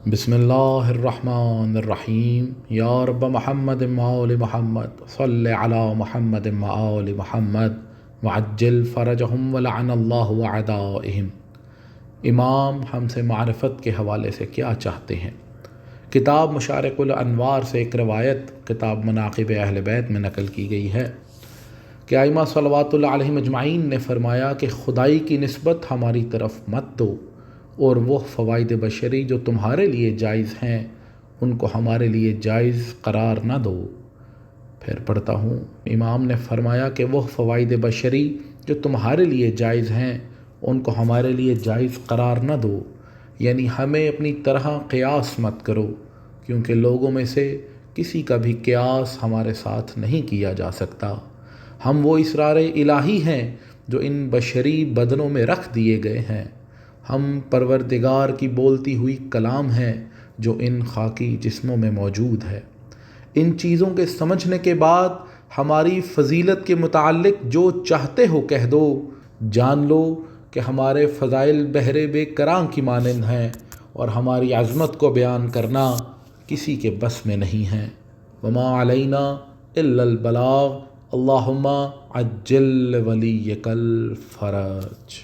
بسم اللہ الرحمن الرحیم یا رب محمد وآل محمد صلی علی محمد وآل محمد وعجل فرجہم ولعن اللہ اعدائہم۔ امام ہم سے معرفت کے حوالے سے کیا چاہتے ہیں؟ کتاب مشارق الانوار سے ایک روایت کتاب مناقب اہل بیت میں نقل کی گئی ہے کہ ائمہ صلوات اللہ علیہم اجمعین نے فرمایا کہ خدائی کی نسبت ہماری طرف مت دو، اور وہ فوائد بشری جو تمہارے لیے جائز ہیں ان کو ہمارے لیے جائز قرار نہ دو۔ پھر پڑھتا ہوں، امام نے فرمایا کہ وہ فوائد بشری جو تمہارے لیے جائز ہیں ان کو ہمارے لیے جائز قرار نہ دو، یعنی ہمیں اپنی طرح قیاس مت کرو، کیونکہ لوگوں میں سے کسی کا بھی قیاس ہمارے ساتھ نہیں کیا جا سکتا۔ ہم وہ اسرار الہی ہیں جو ان بشری بدنوں میں رکھ دیے گئے ہیں۔ ہم پروردگار کی بولتی ہوئی کلام ہیں جو ان خاکی جسموں میں موجود ہے۔ ان چیزوں کے سمجھنے کے بعد ہماری فضیلت کے متعلق جو چاہتے ہو کہہ دو، جان لو کہ ہمارے فضائل بحر بے کراں کی مانند ہیں، اور ہماری عظمت کو بیان کرنا کسی کے بس میں نہیں ہے۔ وما علینا الا البلاغ، اللہم عجل ولیک الفرج۔